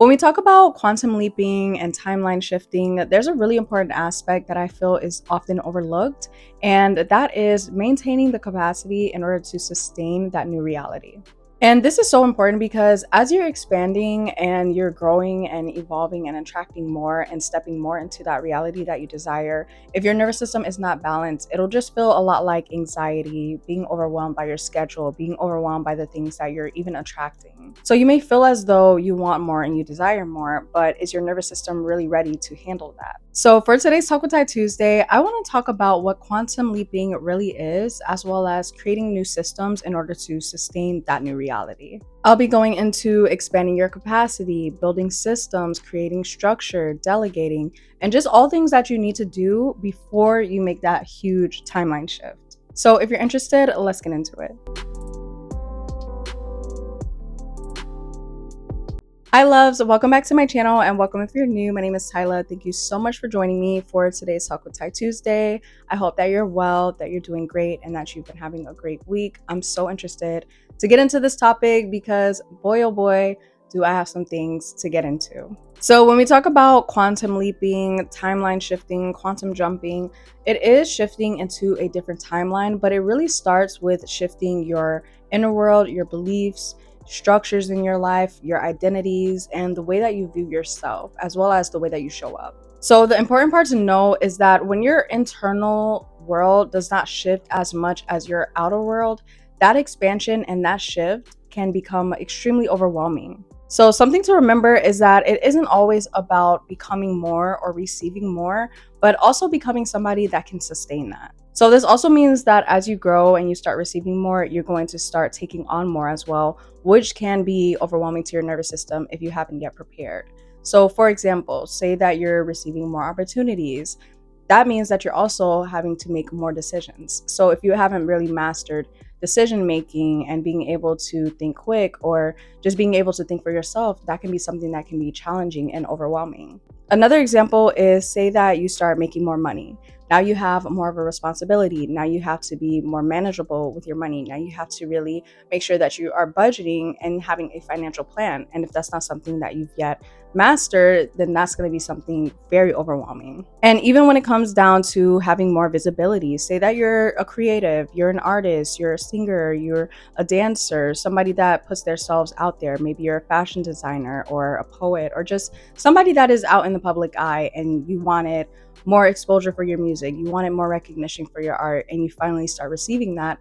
When we talk about quantum leaping and timeline shifting, there's a really important aspect that I feel is often overlooked, and that is maintaining the capacity in order to sustain that new reality. And this is so important because as you're expanding and you're growing and evolving and attracting more and stepping more into that reality that you desire, if your nervous system is not balanced, it'll just feel a lot like anxiety, being overwhelmed by your schedule, being overwhelmed by the things that you're even attracting. So you may feel as though you want more and you desire more, but is your nervous system really ready to handle that? So for today's Talk with Ty Tuesday, I want to talk about what quantum leaping really is, as well as creating new systems in order to sustain that new reality. I'll be going into expanding your capacity, building systems, creating structure, delegating, and just all things that you need to do before you make that huge timeline shift. So if you're interested, let's get into it. Hi loves, welcome back to my channel and welcome if you're new. My name is Tyla. Thank you so much for joining me for today's Talk with Ty Tuesday. I hope that you're well, that you're doing great, and that you've been having a great week. I'm so interested to get into this topic because boy oh boy, do I have some things to get into. So when we talk about quantum leaping, timeline shifting, quantum jumping, it is shifting into a different timeline, but it really starts with shifting your inner world, your beliefs, structures in your life, your identities, and the way that you view yourself, as well as the way that you show up. So the important part to know is that when your internal world does not shift as much as your outer world, that expansion and that shift can become extremely overwhelming. So something to remember is that it isn't always about becoming more or receiving more, but also becoming somebody that can sustain that. So this also means that as you grow and you start receiving more, you're going to start taking on more as well, which can be overwhelming to your nervous system if you haven't yet prepared. So for example, say that you're receiving more opportunities. That means that you're also having to make more decisions. So if you haven't really mastered decision making and being able to think quick or just being able to think for yourself, that can be something that can be challenging and overwhelming. Another example is say that you start making more money. Now you have more of a responsibility. Now you have to be more manageable with your money. Now you have to really make sure that you are budgeting and having a financial plan. And if that's not something that you've yet mastered, then that's going to be something very overwhelming. And even when it comes down to having more visibility, say that you're a creative, you're an artist, you're a singer, you're a dancer, somebody that puts themselves out there. Maybe you're a fashion designer or a poet or just somebody that is out in the public eye and you wanted more exposure for your music, you wanted more recognition for your art, and you finally start receiving that.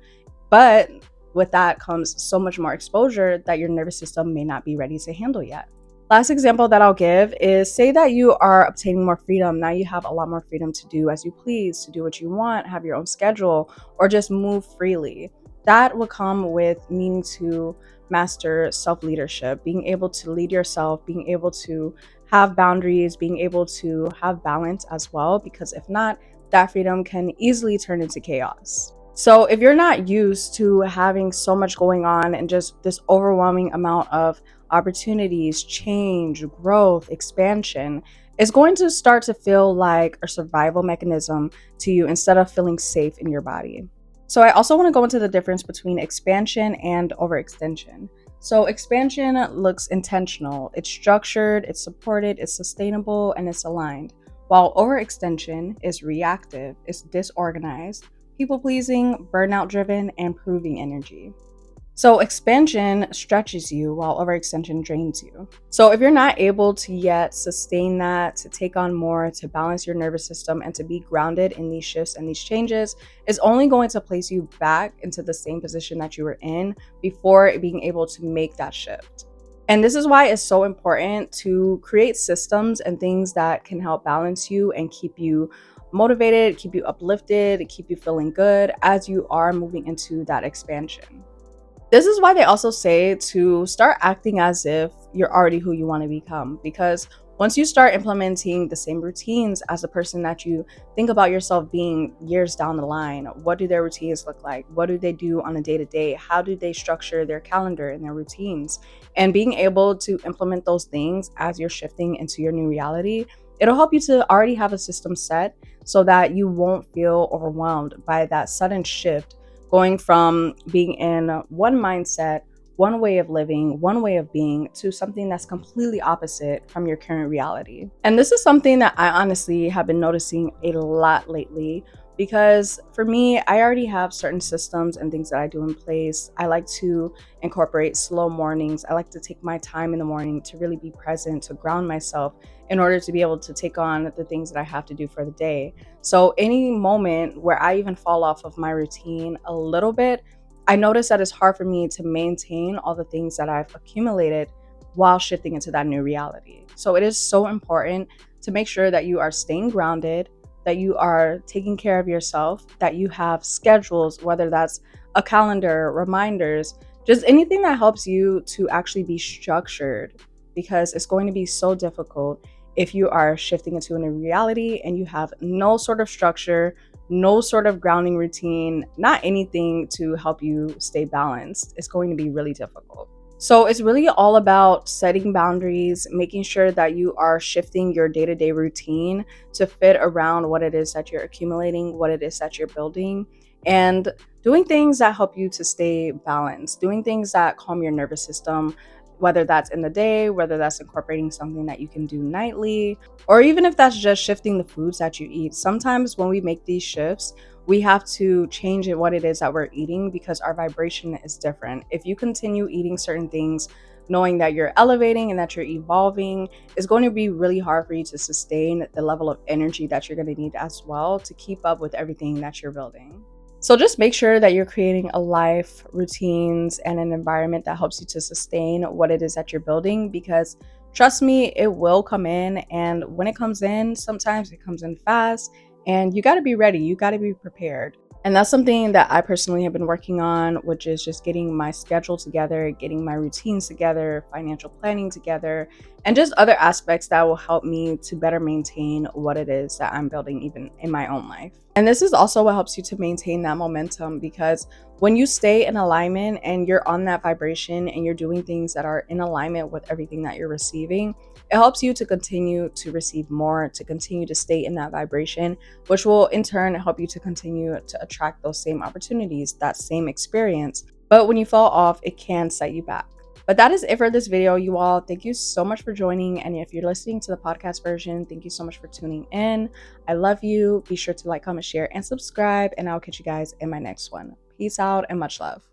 But with that comes so much more exposure that your nervous system may not be ready to handle yet. Last example that I'll give is say that you are obtaining more freedom. Now you have a lot more freedom to do as you please, to do what you want, have your own schedule, or just move freely. That will come with needing to master self-leadership, being able to lead yourself, being able to have boundaries, being able to have balance as well, because if not, that freedom can easily turn into chaos. So if you're not used to having so much going on and just this overwhelming amount of opportunities, change, growth, expansion, it's going to start to feel like a survival mechanism to you instead of feeling safe in your body. So I also want to go into the difference between expansion and overextension. So expansion looks intentional, it's structured, it's supported, it's sustainable, and it's aligned. While overextension is reactive, it's disorganized, people-pleasing, burnout-driven, and proving energy. So expansion stretches you while overextension drains you. So if you're not able to yet sustain that, to take on more, to balance your nervous system, and to be grounded in these shifts and these changes, it's only going to place you back into the same position that you were in before being able to make that shift. And this is why it's so important to create systems and things that can help balance you and keep you motivated, keep you uplifted, keep you feeling good as you are moving into that expansion. This is why they also say to start acting as if you're already who you want to become, because once you start implementing the same routines as the person that you think about yourself being years down the line, what do their routines look like? What do they do on a day-to-day? How do they structure their calendar and their routines? And being able to implement those things as you're shifting into your new reality, it'll help you to already have a system set so that you won't feel overwhelmed by that sudden shift, going from being in one mindset, one way of living, one way of being, to something that's completely opposite from your current reality. And this is something that I honestly have been noticing a lot lately, because for me, I already have certain systems and things that I do in place. I like to incorporate slow mornings. I like to take my time in the morning to really be present, to ground myself in order to be able to take on the things that I have to do for the day. So any moment where I even fall off of my routine a little bit, I notice that it's hard for me to maintain all the things that I've accumulated while shifting into that new reality. So it is so important to make sure that you are staying grounded, that you are taking care of yourself, that you have schedules, whether that's a calendar, reminders, just anything that helps you to actually be structured, because it's going to be so difficult if you are shifting into a new reality and you have no sort of structure, no sort of grounding routine, not anything to help you stay balanced. It's going to be really difficult. So it's really all about setting boundaries, making sure that you are shifting your day-to-day routine to fit around what it is that you're accumulating, what it is that you're building, and doing things that help you to stay balanced, doing things that calm your nervous system, whether that's in the day, whether that's incorporating something that you can do nightly, or even if that's just shifting the foods that you eat. Sometimes when we make these shifts, we have to change it what it is that we're eating, because our vibration is different. If you continue eating certain things knowing that you're elevating and that you're evolving, it's going to be really hard for you to sustain the level of energy that you're going to need as well to keep up with everything that you're building. So just make sure that you're creating a life, routines, and an environment that helps you to sustain what it is that you're building, because trust me, it will come in. And when it comes in, sometimes it comes in fast, and you got to be ready. You got to be prepared. And that's something that I personally have been working on, which is just getting my schedule together, getting my routines together, financial planning together, and just other aspects that will help me to better maintain what it is that I'm building even in my own life. And this is also what helps you to maintain that momentum, because when you stay in alignment and you're on that vibration and you're doing things that are in alignment with everything that you're receiving, it helps you to continue to receive more, to continue to stay in that vibration, which will in turn help you to continue to attract those same opportunities, that same experience. But when you fall off, it can set you back. But that is it for this video, you all. Thank you so much for joining. And if you're listening to the podcast version, thank you so much for tuning in. I love you. Be sure to like, comment, share, and subscribe. And I'll catch you guys in my next one. Peace out and much love.